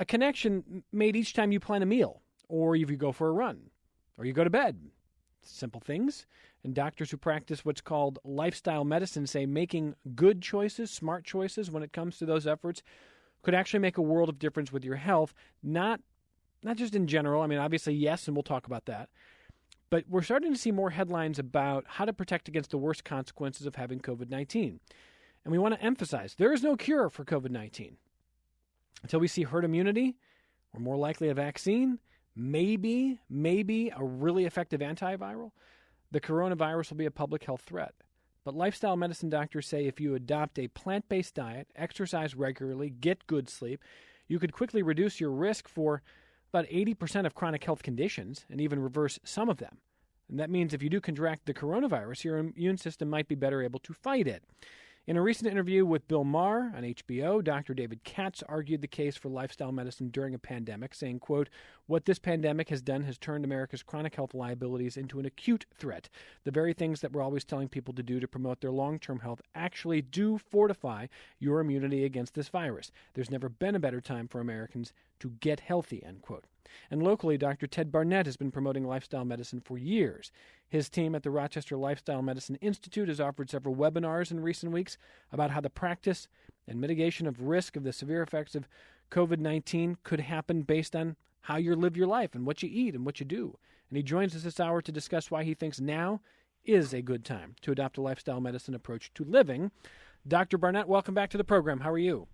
a connection made each time you plan a meal, or if you go for a run, or you go to bed. Simple things. And doctors who practice what's called lifestyle medicine say making good choices, smart choices when it comes to those efforts could actually make a world of difference with your health, not just in general. I mean, obviously, yes, and we'll talk about that. But we're starting to see more headlines about how to protect against the worst consequences of having COVID-19. And we want to emphasize there is no cure for COVID-19. Until we see herd immunity, or more likely a vaccine, maybe a really effective antiviral, the coronavirus will be a public health threat. But lifestyle medicine doctors say if you adopt a plant-based diet, exercise regularly, get good sleep, you could quickly reduce your risk for about 80% of chronic health conditions and even reverse some of them. And that means if you do contract the coronavirus, your immune system might be better able to fight it. In a recent interview with Bill Maher on HBO, Dr. David Katz argued the case for lifestyle medicine during a pandemic, saying, quote, "What this pandemic has done has turned America's chronic health liabilities into an acute threat. The very things that we're always telling people to do to promote their long-term health actually do fortify your immunity against this virus. There's never been a better time for Americans to get healthy," end quote. And locally, Dr. Ted Barnett has been promoting lifestyle medicine for years. His team at the Rochester Lifestyle Medicine Institute has offered several webinars in recent weeks about how the practice and mitigation of risk of the severe effects of COVID-19 could happen based on how you live your life and what you eat and what you do. And he joins us this hour to discuss why he thinks now is a good time to adopt a lifestyle medicine approach to living. Dr. Barnett, welcome back to the program. How are you?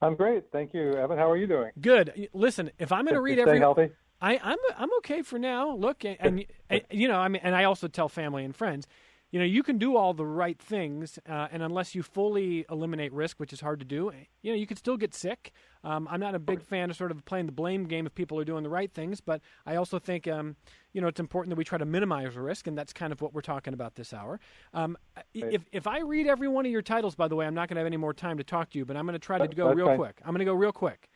I'm great. Thank you, Evan. How are you doing? Good. Listen, if I'm going to read Staying healthy? I'm okay for now. Look, and you know, I mean, and I also tell family and friends, you know, you can do all the right things, and unless you fully eliminate risk, which is hard to do, you know, you can still get sick. I'm not a big fan of sort of playing the blame game if people are doing the right things, but I also think, you know, it's important that we try to minimize risk, and that's kind of what we're talking about this hour. If I read every one of your titles, by the way, I'm not going to have any more time to talk to you, but I'm going to try to go real quick. I'm going to go real quick.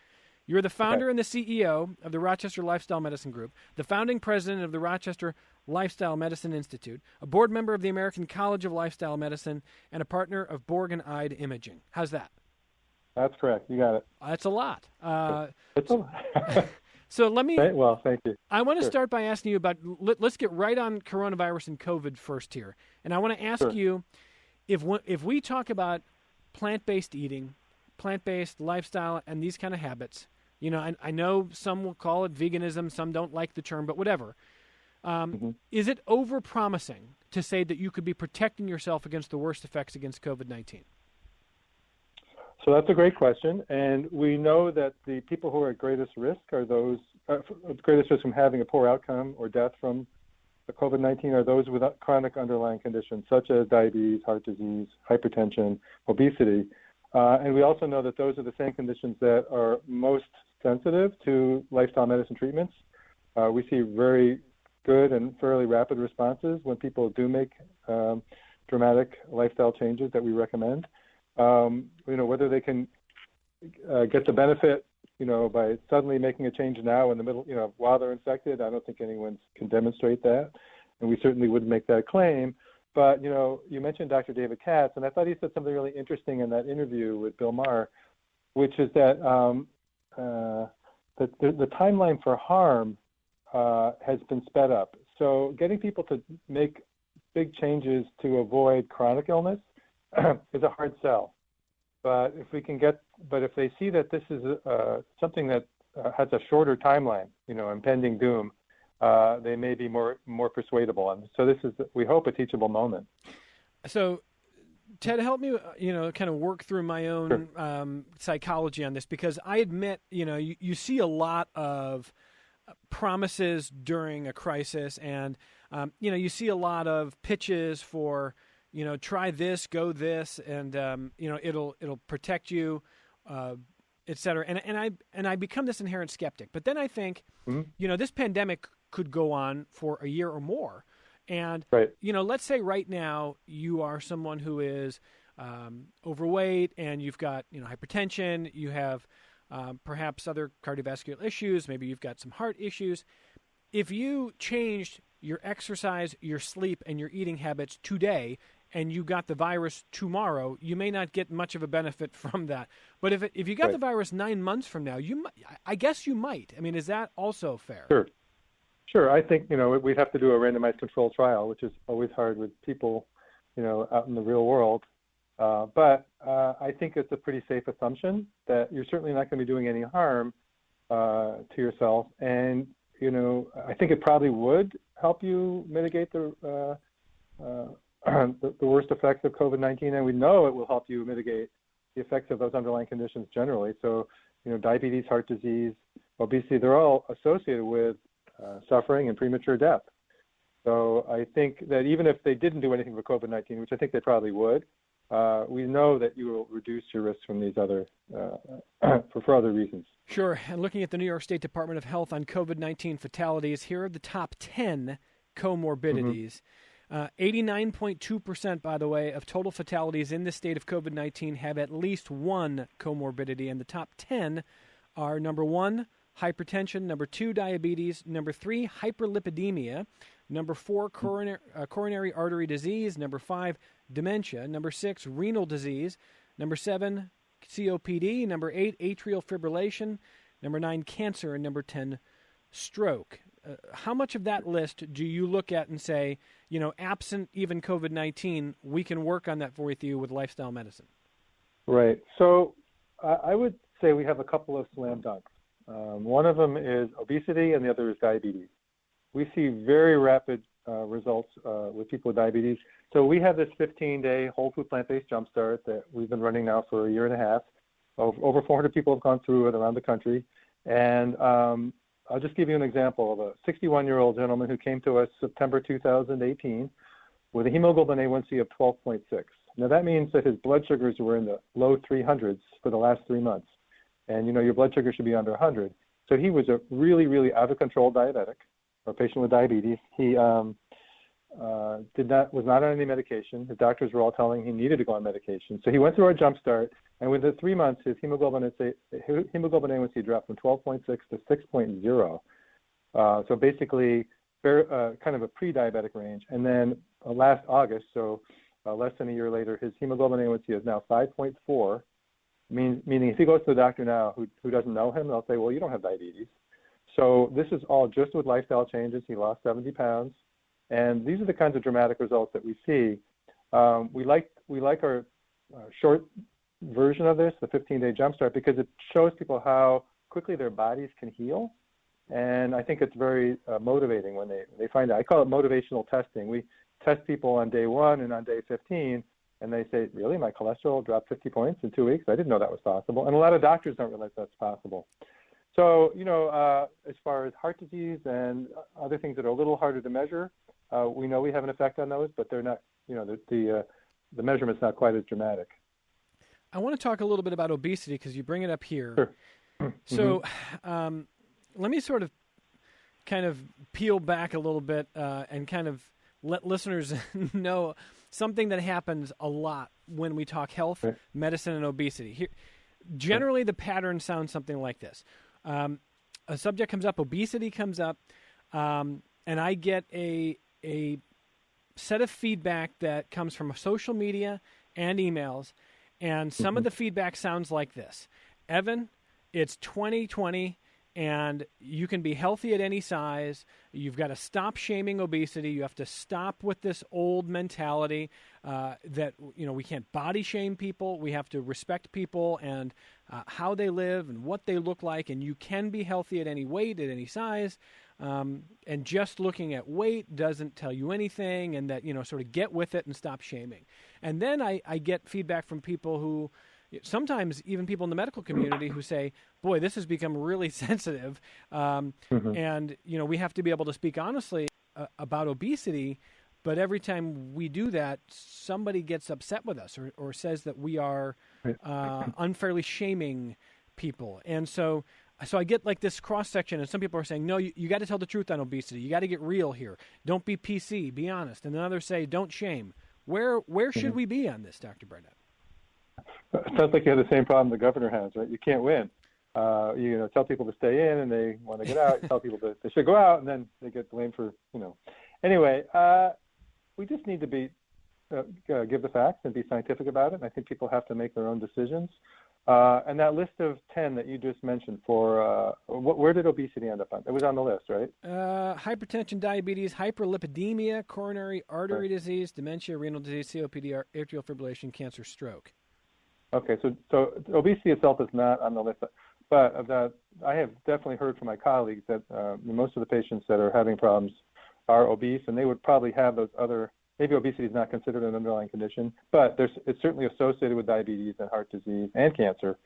You're the founder and the CEO of the Rochester Lifestyle Medicine Group, the founding president of the Rochester Lifestyle Medicine Institute, a board member of the American College of Lifestyle Medicine, and a partner of Borg and Ide Imaging. How's that? That's correct. You got it. That's a lot. It's a lot. So let me. Well, thank you. I want to start by asking you about. Let's get right on coronavirus and COVID first here, and I want to ask you if we talk about plant-based eating, plant-based lifestyle, and these kind of habits. You know, I know some will call it veganism, some don't like the term, but whatever. Is it over-promising to say that you could be protecting yourself against the worst effects against COVID-19? So that's a great question, and we know that the people who are at greatest risk are those greatest risk from having a poor outcome or death from the COVID-19 are those with chronic underlying conditions such as diabetes, heart disease, hypertension, obesity. And we also know that those are the same conditions that are most sensitive to lifestyle medicine treatments. We see very good and fairly rapid responses when people do make dramatic lifestyle changes that we recommend. You know, whether they can get the benefit, you know, by suddenly making a change now in the middle, you know, while they're infected, I don't think anyone can demonstrate that. And we certainly wouldn't make that claim. But, you know, you mentioned Dr. David Katz, and I thought he said something really interesting in that interview with Bill Maher, which is that the timeline for harm has been sped up. So getting people to make big changes to avoid chronic illness is a hard sell. But if they see that this is something that has a shorter timeline, you know, impending doom, they may be more persuadable. And so this is, we hope, a teachable moment. So, Ted, help me, you know, kind of work through my own psychology on this, because I admit, you know, you see a lot of promises during a crisis, and you know, you see a lot of pitches for, you know, try this, go this, and you know, it'll protect you, et cetera. And I become this inherent skeptic. But then I think, you know, this pandemic could go on for a year or more. And, you know, let's say right now you are someone who is overweight and you've got, you know, hypertension, you have perhaps other cardiovascular issues, maybe you've got some heart issues. If you changed your exercise, your sleep, and your eating habits today and you got the virus tomorrow, you may not get much of a benefit from that. But if you got the virus 9 months from now, I guess you might. I mean, is that also fair? Sure. I think, we'd have to do a randomized controlled trial, which is always hard with people, out in the real world. But I think it's a pretty safe assumption that you're certainly not going to be doing any harm to yourself. And, I think it probably would help you mitigate the worst effects of COVID-19. And we know it will help you mitigate the effects of those underlying conditions generally. So, diabetes, heart disease, obesity, they're all associated with suffering and premature death. So I think that even if they didn't do anything for COVID-19, which I think they probably would, we know that you will reduce your risk from these other, for other reasons. Sure. And looking at the New York State Department of Health on COVID-19 fatalities, here are the top 10 comorbidities. 89.2%, by the way, of total fatalities in the state of COVID-19 have at least one comorbidity. And the top 10 are number 1, hypertension, number 2, diabetes, number 3, hyperlipidemia, number 4, coronary artery disease, number 5, dementia, number 6, renal disease, number 7, COPD, number 8, atrial fibrillation, number 9, cancer, and number 10, stroke. How much of that list do you look at and say, absent even COVID-19, we can work on that for you with lifestyle medicine? Right. So I would say we have a couple of slam dunks. One of them is obesity and the other is diabetes. We see very rapid results with people with diabetes. So we have this 15-day whole food plant-based jumpstart that we've been running now for a year and a half. Over 400 people have gone through it around the country. And I'll just give you an example of a 61-year-old gentleman who came to us September 2018 with a hemoglobin A1C of 12.6. Now that means that his blood sugars were in the low 300s for the last 3 months. And your blood sugar should be under 100. So he was a really, really out of control diabetic, or patient with diabetes. He was not on any medication. The doctors were all telling him he needed to go on medication. So he went through our jumpstart, and within 3 months, his hemoglobin A1C dropped from 12.6 to 6.0. So basically, kind of a pre-diabetic range. And then last August, so less than a year later, his hemoglobin A1C is now 5.4. Meaning if he goes to the doctor now who doesn't know him, they'll say, well, you don't have diabetes. So this is all just with lifestyle changes. He lost 70 pounds. And these are the kinds of dramatic results that we see. We like our short version of this, the 15-day jumpstart, because it shows people how quickly their bodies can heal. And I think it's very motivating when they find out. I call it motivational testing. We test people on day 1 and on day 15, and they say, really, my cholesterol dropped 50 points in 2 weeks? I didn't know that was possible. And a lot of doctors don't realize that's possible. So, as far as heart disease and other things that are a little harder to measure, we know we have an effect on those, but they're not, the measurement's not quite as dramatic. I want to talk a little bit about obesity because you bring it up here. Sure. So let me sort of kind of peel back a little bit and kind of let listeners know something that happens a lot when we talk health, medicine, and obesity. Here, generally, the pattern sounds something like this. A subject comes up, obesity comes up, and I get a set of feedback that comes from social media and emails, and some of the feedback sounds like this. Evan, it's 2020, and you can be healthy at any size. You've got to stop shaming obesity. You have to stop with this old mentality that, we can't body shame people. We have to respect people and how they live and what they look like. And you can be healthy at any weight, at any size. And just looking at weight doesn't tell you anything, and that, sort of get with it and stop shaming. And then I get feedback from people who, sometimes even people in the medical community, who say, boy, this has become really sensitive. And, we have to be able to speak honestly about obesity. But every time we do that, somebody gets upset with us or says that we are unfairly shaming people. And so I get like this cross-section, and some people are saying, no, you got to tell the truth on obesity. You got to get real here. Don't be PC, be honest. And then others say, don't shame. Where should we be on this, Dr. Barnett? It sounds like you have the same problem the governor has, right? You can't win. Tell people to stay in, and they want to get out. You tell people that they should go out, and then they get blamed for, Anyway, we just need to be give the facts and be scientific about it. And I think people have to make their own decisions. And that list of 10 that you just mentioned where did obesity end up on? It was on the list, right? Hypertension, diabetes, hyperlipidemia, coronary artery disease, dementia, renal disease, COPD, atrial fibrillation, cancer, stroke. Okay, so obesity itself is not on the list, but I have definitely heard from my colleagues that most of the patients that are having problems are obese, and they would probably have those other. Maybe obesity is not considered an underlying condition, but it's certainly associated with diabetes and heart disease and cancer.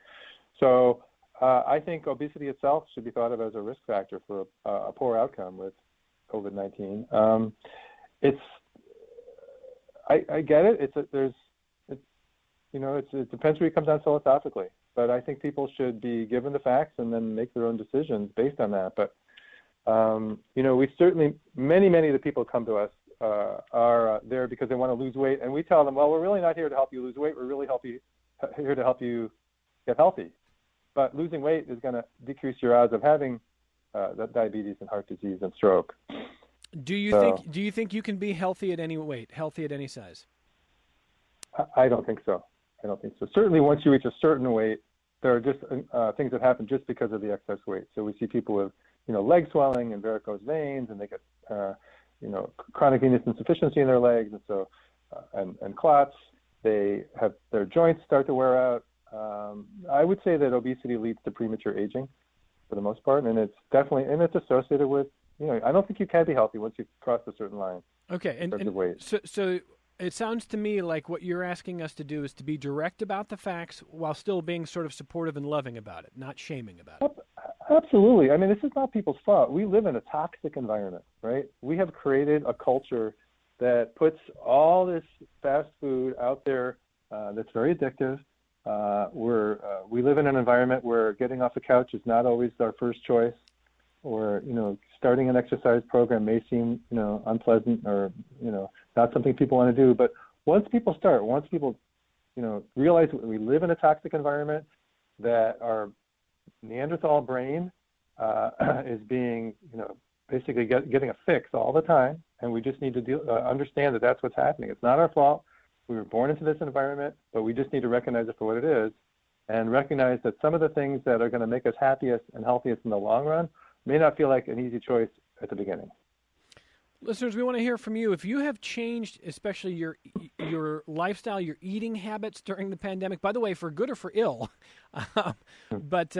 So I think obesity itself should be thought of as a risk factor for a poor outcome with COVID-19. I get it. It depends where you come down philosophically, but I think people should be given the facts and then make their own decisions based on that. But we certainly many of the people come to us are there because they want to lose weight, and we tell them, well, we're really not here to help you lose weight. We're really here to help you get healthy. But losing weight is going to decrease your odds of having diabetes and heart disease and stroke. Do you think you can be healthy at any weight, healthy at any size? I don't think so. Certainly, once you reach a certain weight, there are just things that happen just because of the excess weight. So we see people with leg swelling and varicose veins, and they get chronic venous insufficiency in their legs, and so and clots. They have their joints start to wear out. I would say that obesity leads to premature aging, for the most part, and it's associated with I don't think you can be healthy once you cross a certain line. Okay, and so it sounds to me like what you're asking us to do is to be direct about the facts while still being sort of supportive and loving about it, not shaming about it. Absolutely. I mean, this is not people's fault. We live in a toxic environment, right? We have created a culture that puts all this fast food out there that's very addictive. We live in an environment where getting off the couch is not always our first choice, or starting an exercise program may seem unpleasant or not something people want to do. But once people realize we live in a toxic environment, that our Neanderthal brain is being basically getting a fix all the time, and we just need to understand that that's what's happening. It's not our fault. We were born into this environment, but we just need to recognize it for what it is, and recognize that some of the things that are going to make us happiest and healthiest in the long run may not feel like an easy choice at the beginning. Listeners, we want to hear from you. If you have changed, especially your lifestyle, your eating habits during the pandemic, by the way, for good or for ill, but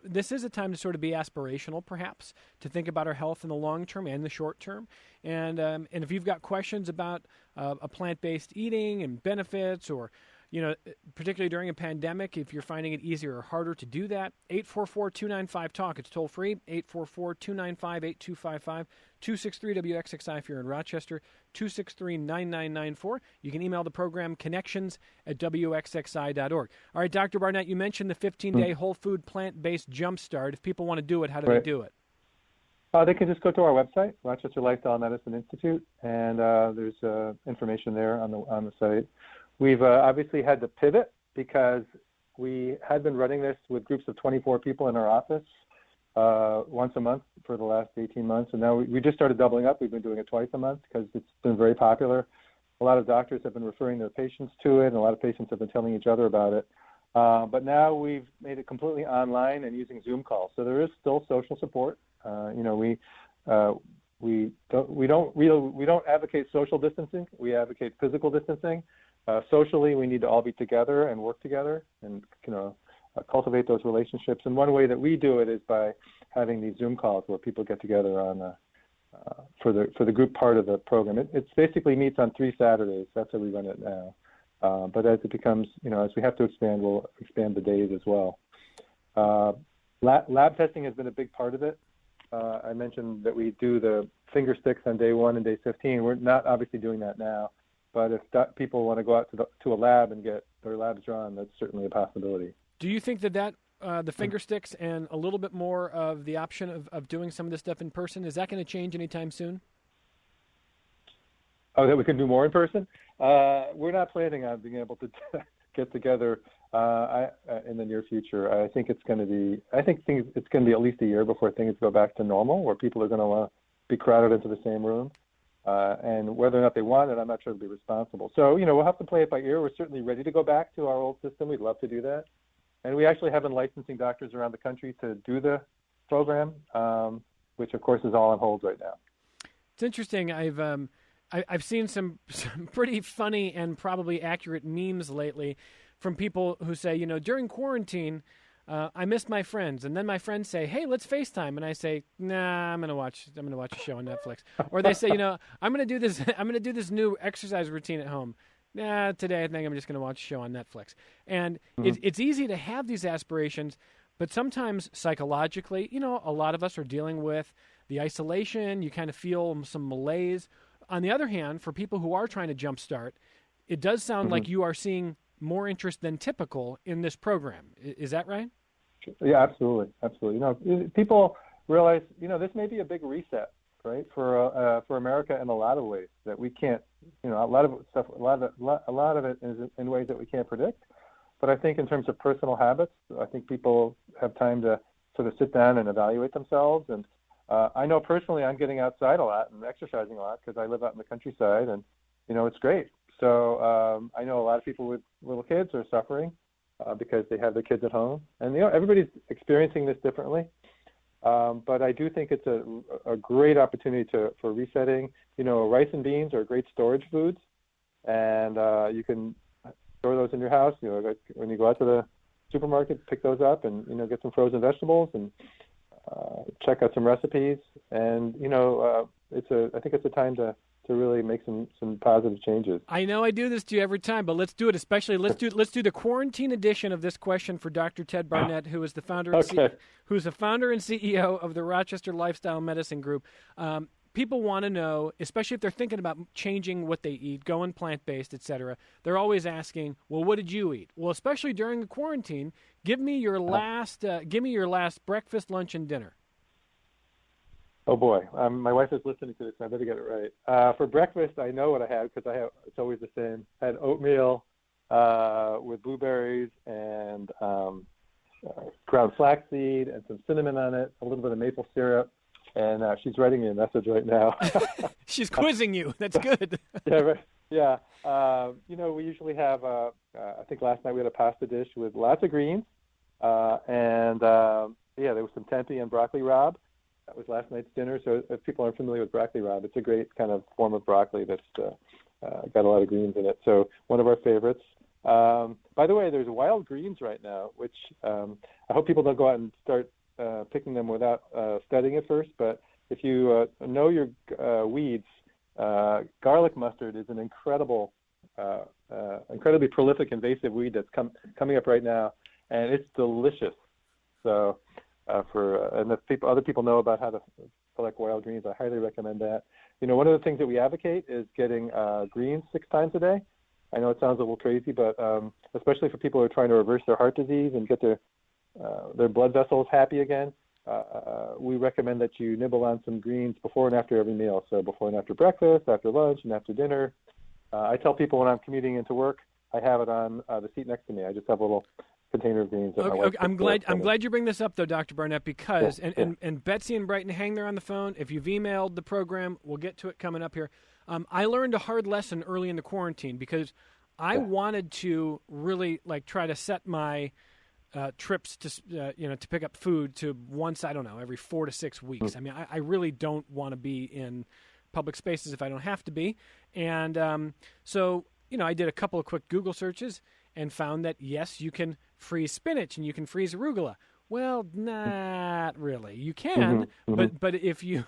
this is a time to sort of be aspirational, perhaps, to think about our health in the long term and the short term. And if you've got questions about a plant-based eating and benefits, or particularly during a pandemic, if you're finding it easier or harder to do that, 844-295-TALK. It's toll free, 844-295-8255, 263-WXXI if you're in Rochester, 263-9994. You can email the program connections@WXXI.org. All right, Dr. Barnett, you mentioned the 15-day whole food plant-based jumpstart. If people want to do it, how do they do it? They can just go to our website, Rochester Lifestyle Medicine Institute, and there's information there on the site. We've obviously had to pivot because we had been running this with groups of 24 people in our office once a month for the last 18 months, and now we just started doubling up. We've been doing it twice a month because it's been very popular. A lot of doctors have been referring their patients to it, and a lot of patients have been telling each other about it. But now we've made it completely online and using Zoom calls, so there is still social support. We don't advocate social distancing. We advocate physical distancing. Socially, we need to all be together and work together and cultivate those relationships. And one way that we do it is by having these Zoom calls where people get together on for the group part of the program. It basically meets on 3 Saturdays. That's how we run it now. But as it becomes, as we have to expand, we'll expand the days as well. Lab testing has been a big part of it. I mentioned that we do the finger sticks on day 1 and day 15. We're not obviously doing that now, but if people want to go out to a lab and get their labs drawn, that's certainly a possibility. Do you think that the finger sticks and a little bit more of the option of doing some of this stuff in person, is that going to change anytime soon? Oh, that we can do more in person? We're not planning on being able to get together in the near future. I think it's going to be at least a year before things go back to normal, where people are going to want to be crowded into the same room. And whether or not they want it, I'm not sure to be responsible. So, we'll have to play it by ear. We're certainly ready to go back to our old system. We'd love to do that. And we actually have been licensing doctors around the country to do the program, which, of course, is all on hold right now. It's interesting. I've seen some pretty funny and probably accurate memes lately from people who say, during quarantine, I missed my friends, and then my friends say, "Hey, let's FaceTime," and I say, "Nah, I'm gonna watch a show on Netflix." Or they say, I'm gonna do this new exercise routine at home. Nah, today I think I'm just gonna watch a show on Netflix. And it's easy to have these aspirations, but sometimes psychologically, a lot of us are dealing with the isolation. You kind of feel some malaise. On the other hand, for people who are trying to jumpstart, it does sound like you are seeing more interest than typical in this program. Is that right? Yeah, absolutely. People realize, this may be a big reset, right, for America in a lot of ways that we can't, a lot of it is in ways that we can't predict. But I think in terms of personal habits, I think people have time to sort of sit down and evaluate themselves. And I know personally I'm getting outside a lot and exercising a lot because I live out in the countryside, and, it's great. So I know a lot of people with little kids are suffering because they have their kids at home. And, everybody's experiencing this differently. But I do think it's a great opportunity for resetting. Rice and beans are great storage foods, and you can store those in your house. When you go out to the supermarket, pick those up and, get some frozen vegetables and check out some recipes. And, I think it's a time to really make some positive changes. I know I do this to you every time, but let's do it. Especially let's do the quarantine edition of this question for Dr. Ted Barnett, who is the founder who's the founder and CEO of the Rochester Lifestyle Medicine Group. People want to know, especially if they're thinking about changing what they eat, going plant-based, etc. They're always asking, "Well, what did you eat?" Well, especially during the quarantine, give me your last breakfast, lunch, and dinner. Oh boy, my wife is listening to this, and I better get it right. For breakfast, I know what I had because it's always the same. I had oatmeal with blueberries and ground flaxseed and some cinnamon on it, a little bit of maple syrup. And she's writing me a message right now. She's quizzing you. That's good. Yeah, right. Yeah. We usually have. I think last night we had a pasta dish with lots of greens, and there was some tempeh and broccoli rabe. That was last night's dinner. So if people aren't familiar with broccoli rabe, it's a great kind of form of broccoli that's got a lot of greens in it. So one of our favorites. By the way, there's wild greens right now, which I hope people don't go out and start picking them without studying it first. But if you know your weeds, garlic mustard is an incredibly prolific invasive weed that's coming up right now, and it's delicious. So and if other people know about how to collect wild greens, I highly recommend that. One of the things that we advocate is getting greens 6 times a day. I know it sounds a little crazy, but especially for people who are trying to reverse their heart disease and get their blood vessels happy again, we recommend that you nibble on some greens before and after every meal. So before and after breakfast, after lunch, and after dinner. I tell people when I'm commuting into work, I have it on the seat next to me. I just have a little container of greens. Okay. I'm glad you bring this up, though, Dr. Barnett, because and Betsy and Brighton, hang there on the phone. If you've emailed the program, we'll get to it coming up here. I learned a hard lesson early in the quarantine because I wanted to really try to set my trips to pick up food to once, I don't know, every 4 to 6 weeks. I mean, I really don't want to be in public spaces if I don't have to be. And so I did a couple of quick Google searches and found that, yes, you can freeze spinach and you can freeze arugula. Well, not really. You can, but if you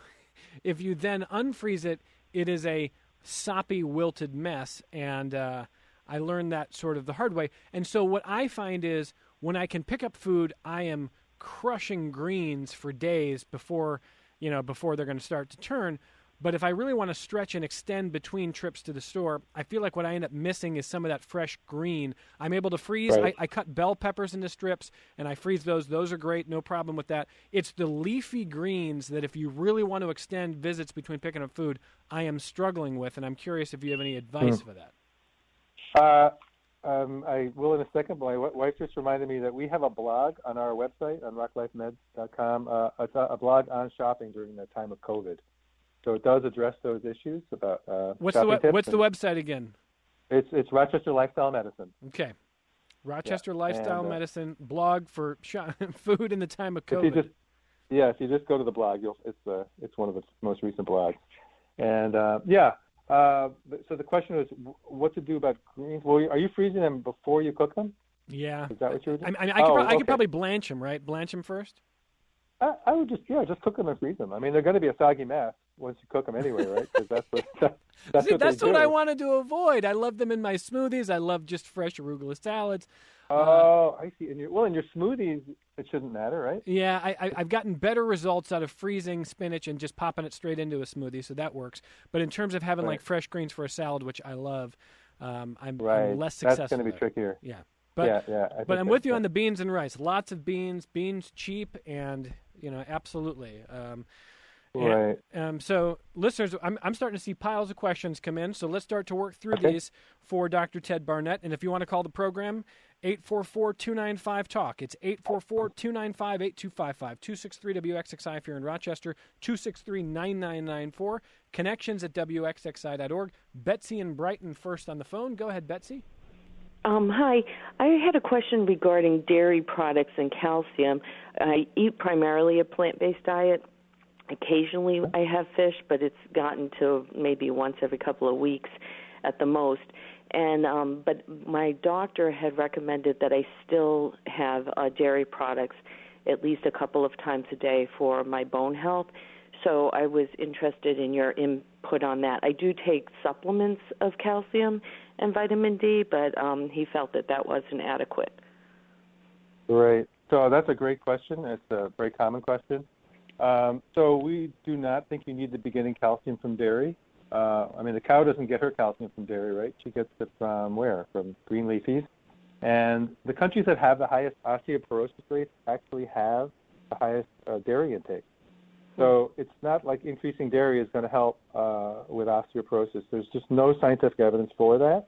then unfreeze it, it is a soppy, wilted mess. And I learned that sort of the hard way. And so what I find is when I can pick up food, I am crushing greens for days before they're going to start to turn. But if I really want to stretch and extend between trips to the store, I feel like what I end up missing is some of that fresh green. I'm able to freeze. Right. I cut bell peppers into strips, and I freeze those. Those are great. No problem with that. It's the leafy greens that if you really want to extend visits between picking up food, I am struggling with, and I'm curious if you have any advice for that. I will in a second, but my wife just reminded me that we have a blog on our website on rocklifemeds.com. It's a blog on shopping during the time of COVID. So it does address those issues about What's shopping tips. What's the website again? It's Rochester Lifestyle Medicine. Okay. Rochester Lifestyle Medicine blog for food in the time of COVID. If you just go to the blog, it's one of its most recent blogs. And so the question was what to do about greens. Well, are you freezing them before you cook them? Yeah. Is that what you're doing? I could probably blanch them, right? Blanch them first? I would just cook them and freeze them. I mean, they're going to be a soggy mess once you cook them anyway, right? Because that's what I wanted to avoid. I love them in my smoothies. I love just fresh arugula salads. I see. In your smoothies, it shouldn't matter, right? Yeah, I've gotten better results out of freezing spinach and just popping it straight into a smoothie, so that works. But in terms of having like fresh greens for a salad, which I love, I'm less successful. That's going to be trickier. Yeah. But I'm with you on the beans and rice. Lots of beans cheap, and absolutely. Right. So, listeners, I'm starting to see piles of questions come in. So let's start to work through these for Dr. Ted Barnett. And if you want to call the program, 844-295-TALK. It's 844-295-8255. 263-WXXI if you're in Rochester. 263-9994. Connections at WXXI.org. Betsy in Brighton first on the phone. Go ahead, Betsy. Hi. I had a question regarding dairy products and calcium. I eat primarily a plant-based diet. Occasionally I have fish, but it's gotten to maybe once every couple of weeks at the most. And but my doctor had recommended that I still have dairy products at least a couple of times a day for my bone health. So I was interested in your input on that. I do take supplements of calcium and vitamin D, but he felt that wasn't adequate. Right. So that's a great question. It's a very common question. So we do not think you need to be getting calcium from dairy. I mean, the cow doesn't get her calcium from dairy, right? She gets it from where? From green leafies. And the countries that have the highest osteoporosis rates actually have the highest dairy intake. So it's not like increasing dairy is going to help with osteoporosis. There's just no scientific evidence for that.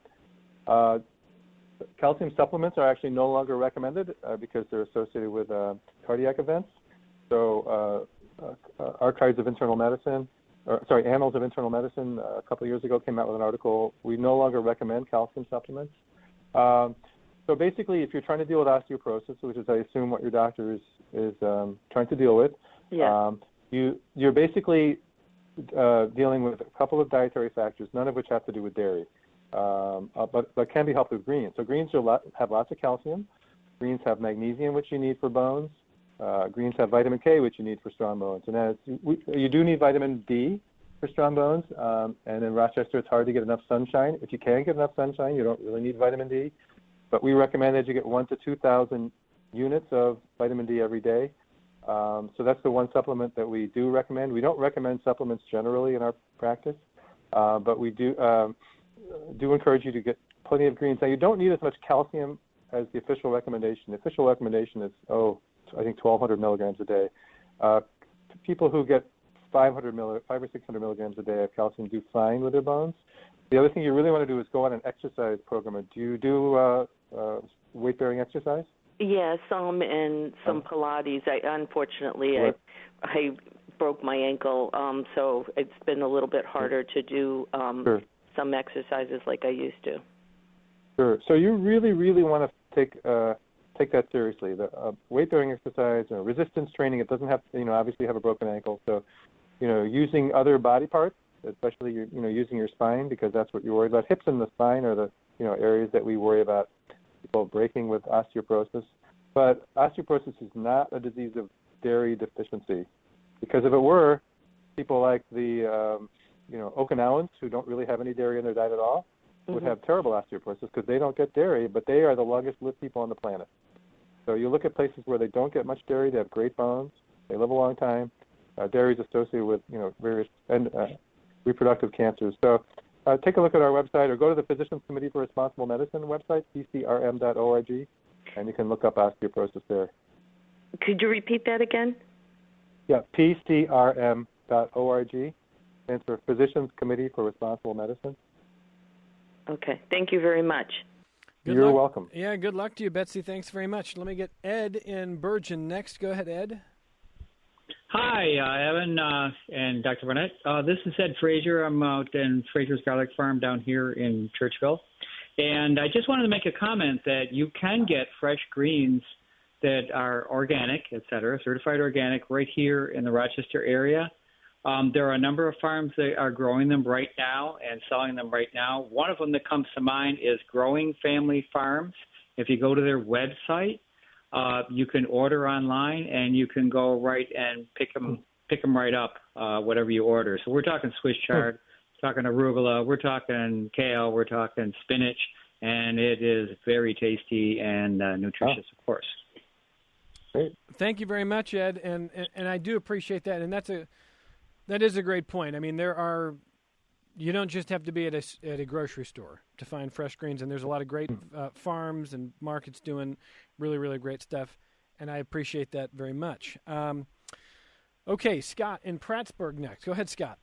Calcium supplements are actually no longer recommended because they're associated with cardiac events. So Annals of Internal Medicine a couple of years ago came out with an article. We no longer recommend calcium supplements. So basically, if you're trying to deal with osteoporosis, which is I assume what your doctor is trying to deal with, you're basically dealing with a couple of dietary factors, none of which have to do with dairy, but can be helped with greens. So greens have lots of calcium. Greens have magnesium, which you need for bones. Greens have vitamin K, which you need for strong bones. And you do need vitamin D for strong bones. And in Rochester, it's hard to get enough sunshine. If you can get enough sunshine, you don't really need vitamin D. But we recommend that you get 1,000 to 2,000 units of vitamin D every day. So that's the one supplement that we do recommend. We don't recommend supplements generally in our practice, but we do encourage you to get plenty of greens. Now, you don't need as much calcium as the official recommendation. The official recommendation is, I think 1,200 milligrams a day. People who get 500 or 600 milligrams a day of calcium do fine with their bones. The other thing you really want to do is go on an exercise program. Do you do weight-bearing exercise? Yeah, some and some Pilates. Unfortunately, I broke my ankle, so it's been a little bit harder to do some exercises like I used to. Sure. So you really, really want to take that seriously. The weight-bearing exercise, resistance training, it doesn't have to, obviously have a broken ankle. So, using other body parts, especially, using your spine, because that's what you're worried about. Hips and the spine are the, areas that we worry about people breaking with osteoporosis. But osteoporosis is not a disease of dairy deficiency. Because if it were, people like the, Okinawans, who don't really have any dairy in their diet at all, would have terrible osteoporosis because they don't get dairy, but they are the longest-lived people on the planet. So you look at places where they don't get much dairy, they have great bones, they live a long time. Dairy is associated with, various reproductive cancers. So take a look at our website or go to the Physicians Committee for Responsible Medicine website, pcrm.org, and you can look up osteoporosis there. Could you repeat that again? Yeah, pcrm.org, stands for Physicians Committee for Responsible Medicine. Okay. Thank you very much. You're welcome. Yeah, good luck to you, Betsy. Thanks very much. Let me get Ed in Bergen next. Go ahead, Ed. Hi, Evan and Dr. Barnett. This is Ed Frazier. I'm out in Frazier's Garlic Farm down here in Churchville. And I just wanted to make a comment that you can get fresh greens that are organic, et cetera, certified organic right here in the Rochester area. There are a number of farms that are growing them right now and selling them right now. One of them that comes to mind is Growing Family Farms. If you go to their website, you can order online and you can go right and pick them right up, whatever you order. So we're talking Swiss chard, talking arugula, we're talking kale, we're talking spinach, and it is very tasty and nutritious, of course. Great. Thank you very much, Ed, and I do appreciate that, and that is a great point. I mean, you don't just have to be at a grocery store to find fresh greens, and there's a lot of great farms and markets doing really, really great stuff, and I appreciate that very much. Okay, Scott in Prattsburgh next. Go ahead, Scott.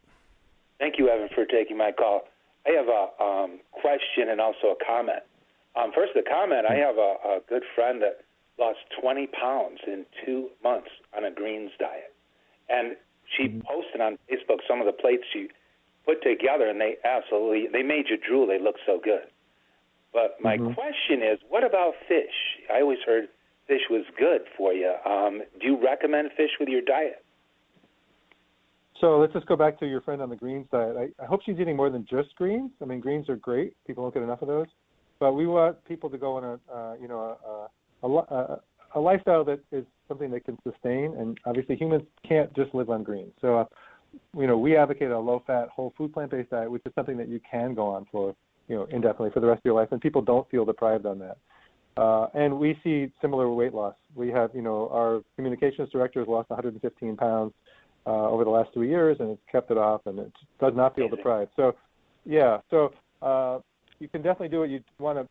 Thank you, Evan, for taking my call. I have a question and also a comment. First, the comment. I have a good friend that lost 20 pounds in 2 months on a greens diet, and she posted on Facebook some of the plates she put together, and they made you drool. They look so good. But my question is, what about fish? I always heard fish was good for you. Do you recommend fish with your diet? So let's just go back to your friend on the greens diet. I hope she's eating more than just greens. I mean, greens are great. People don't get enough of those. But we want people to go on a lifestyle that is something they can sustain. And obviously humans can't just live on greens. So, we advocate a low-fat, whole food, plant-based diet, which is something that you can go on for, indefinitely for the rest of your life. And people don't feel deprived on that. And we see similar weight loss. We have, our communications director has lost 115 pounds over the last 2 years, and it's kept it off, and it does not feel deprived. So, yeah. So you can definitely do it. You want to,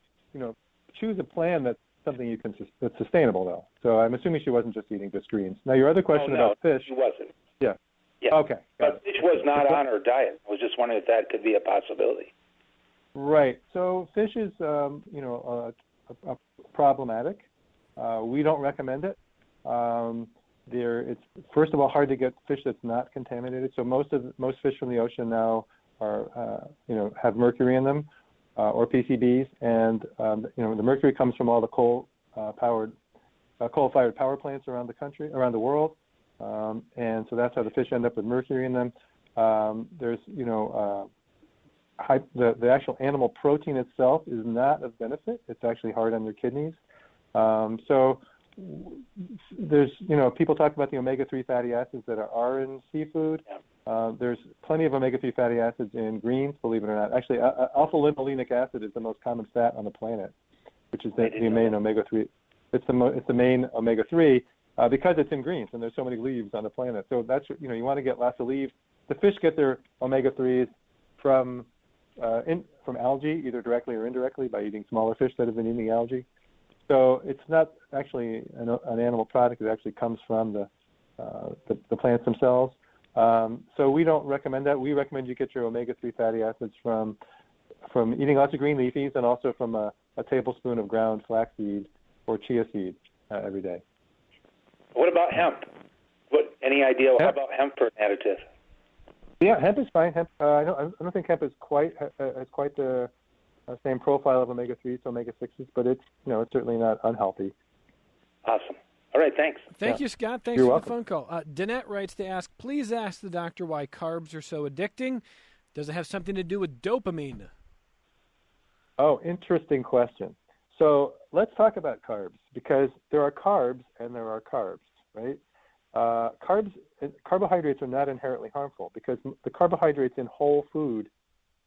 choose a plan that's something that's sustainable, though. So I'm assuming she wasn't just eating just greens. Now, your other question about fish. She wasn't. Yeah. Yeah. Okay. But fish was not on her diet. I was just wondering if that could be a possibility. Right. So fish is, problematic. We don't recommend it. It's first of all hard to get fish that's not contaminated. So most fish from the ocean now are, have mercury in them, or PCBs, and the mercury comes from all the coal-fired power plants around the world. And so that's how the fish end up with mercury in them. There's, the actual animal protein itself is not of benefit. It's actually hard on your kidneys. So there's, people talk about the omega-3 fatty acids that are in seafood. There's plenty of omega-3 fatty acids in greens, believe it or not. Actually, alpha-linolenic acid is the most common fat on the planet, which is the main omega-3. It's the main omega-3. Because it's in greens and there's so many leaves on the planet. So that's, you want to get lots of leaves. The fish get their omega-3s from algae, either directly or indirectly by eating smaller fish that have been eating algae. So it's not actually an animal product. It actually comes from the plants themselves. So we don't recommend that. We recommend you get your omega-3 fatty acids from eating lots of green leafies and also from a tablespoon of ground flaxseed or chia seed every day. What about hemp? Any idea? How about hemp for an additive? Yeah, hemp is fine. Hemp, I don't think hemp is quite the same profile of omega-3s to omega-6s, but it's certainly not unhealthy. Awesome. All right, thanks. Thank you, Scott. Thanks You're for welcome. the phone call. Danette writes to ask, please ask the doctor why carbs are so addicting. Does it have something to do with dopamine? Oh, interesting question. So let's talk about carbs, because there are carbs and there are carbs, right? Carbohydrates are not inherently harmful because the carbohydrates in whole food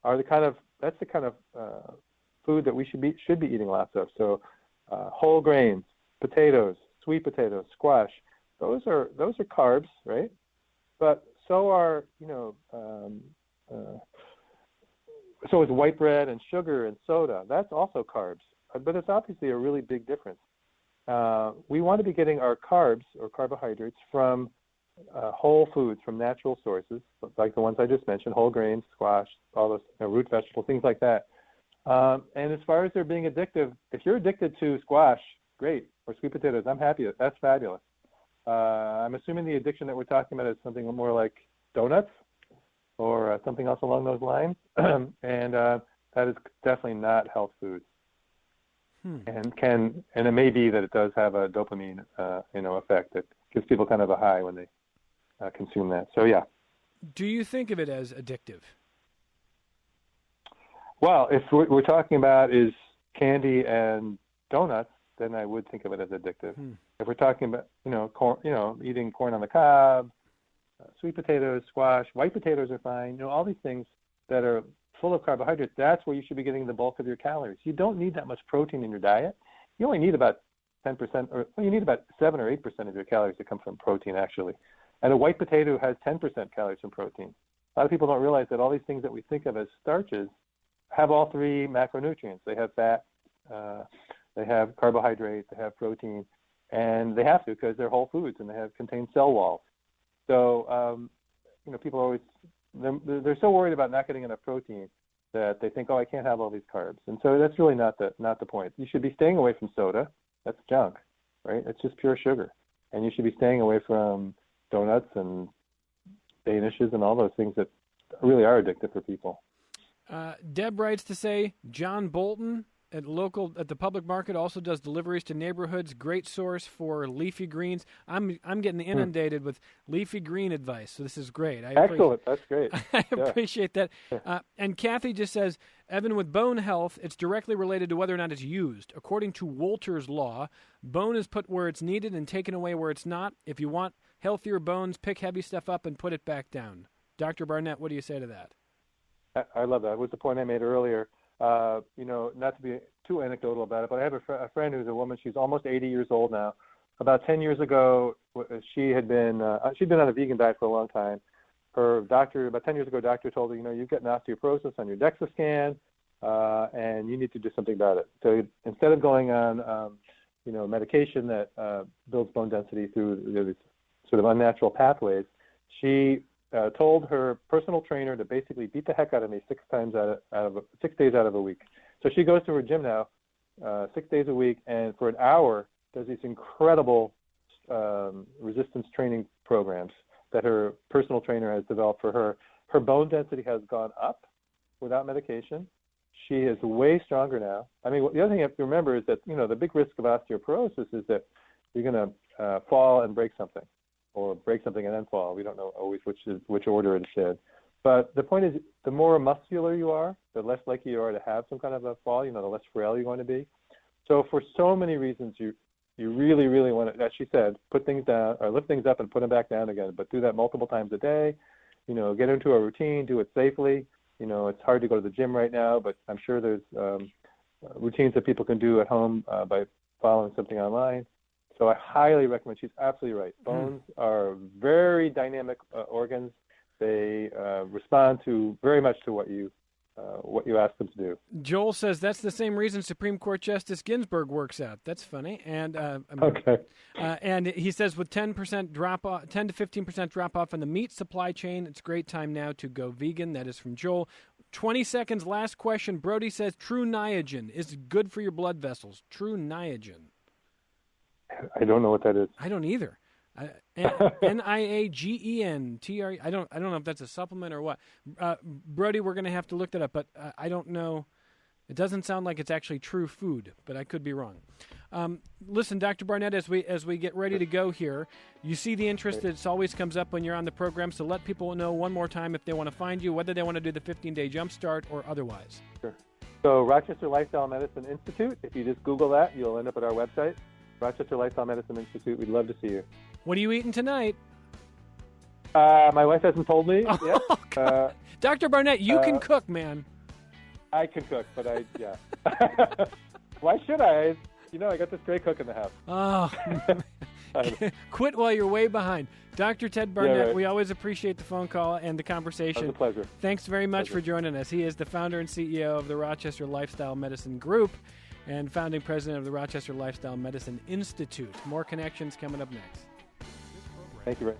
are the kind of food that we should be eating lots of. So whole grains, potatoes, sweet potatoes, squash, those are carbs, right? But so are so is white bread and sugar and soda. That's also carbs. But it's obviously a really big difference. We want to be getting our carbs or carbohydrates from whole foods, from natural sources, like the ones I just mentioned, whole grains, squash, all those root vegetables, things like that. And as far as they're being addictive, if you're addicted to squash, great, or sweet potatoes, I'm happy. That's fabulous. I'm assuming the addiction that we're talking about is something more like donuts or something else along those lines. And that is definitely not health food. And it may be that it does have a dopamine, effect that gives people kind of a high when they consume that. So, yeah. Do you think of it as addictive? Well, if what we're talking about is candy and donuts, then I would think of it as addictive. If we're talking about, corn, eating corn on the cob, sweet potatoes, squash, white potatoes are fine. All these things that are full of carbohydrates, that's where you should be getting the bulk of your calories. You don't need that much protein in your diet. You only need about 10%, you need about 7 or 8% of your calories to come from protein, actually. And a white potato has 10% calories from protein. A lot of people don't realize that all these things that we think of as starches have all three macronutrients. They have fat, they have carbohydrates, they have protein, and they have to because they're whole foods and they contain cell walls. So, people always, they're so worried about not getting enough protein that they think, I can't have all these carbs. And so that's really not the point. You should be staying away from soda. That's junk, right? It's just pure sugar. And you should be staying away from donuts and danishes and all those things that really are addictive for people. Deb writes to say, John Bolton at the public market also does deliveries to neighborhoods. Great source for leafy greens. I'm getting inundated with leafy green advice, so this is great. Excellent. That's great. I appreciate that. And Kathy just says, Evan, with bone health, it's directly related to whether or not it's used. According to Wolter's law, bone is put where it's needed and taken away where it's not. If you want healthier bones, pick heavy stuff up and put it back down. Dr. Barnett, what do you say to that? I love that. It was the point I made earlier. Not to be too anecdotal about it, but I have a friend who's a woman. She's almost 80 years old now. About 10 years ago, she'd been on a vegan diet for a long time. Her doctor, about 10 years ago, doctor told her, you've got osteoporosis on your DEXA scan, and you need to do something about it. So instead of going on, medication that builds bone density through these sort of unnatural pathways, she told her personal trainer to basically beat the heck out of me 6 days out of a week. So she goes to her gym now 6 days a week, and for an hour does these incredible resistance training programs that her personal trainer has developed for her. Her bone density has gone up without medication. She is way stronger now. I mean, the other thing you have to remember is that, the big risk of osteoporosis is that you're going to fall and break something, or break something and then fall. We don't know always which order it's in. But the point is, the more muscular you are, the less likely you are to have some kind of a fall, the less frail you're going to be. So for so many reasons, you really, really want to, as she said, put things down, or lift things up and put them back down again, but do that multiple times a day. Get into a routine, do it safely. It's hard to go to the gym right now, but I'm sure there's routines that people can do at home by following something online. So I highly recommend. She's absolutely right. Bones are very dynamic organs. They respond very much to what you ask them to do. Joel says that's the same reason Supreme Court Justice Ginsburg works out. That's funny. And okay. And he says with 10 to 15% drop off in the meat supply chain, it's a great time now to go vegan. That is from Joel. 20 seconds. Last question. Brody says True Niagen is good for your blood vessels. True Niagen. I don't know what that is. I don't either. Niagen. I don't know if that's a supplement or what. Brody, we're going to have to look that up, but I don't know. It doesn't sound like it's actually true food, but I could be wrong. Listen, Dr. Barnett, as we get ready to go here, you see the interest that always comes up when you're on the program, so let people know one more time if they want to find you, whether they want to do the 15-day jump start or otherwise. Sure. So Rochester Lifestyle Medicine Institute, if you just Google that, you'll end up at our website. Rochester Lifestyle Medicine Institute. We'd love to see you. What are you eating tonight? My wife hasn't told me yet. Dr. Barnett, you can cook, man. I can cook, but yeah. Why should I? I got this great cook in the house. Oh, quit while you're way behind. Dr. Ted Barnett, Yeah, right. We always appreciate the phone call and the conversation. It was a pleasure. Thanks very much for joining us. He is the founder and CEO of the Rochester Lifestyle Medicine Group and founding president of the Rochester Lifestyle Medicine Institute. More connections coming up next. Thank you, Ray.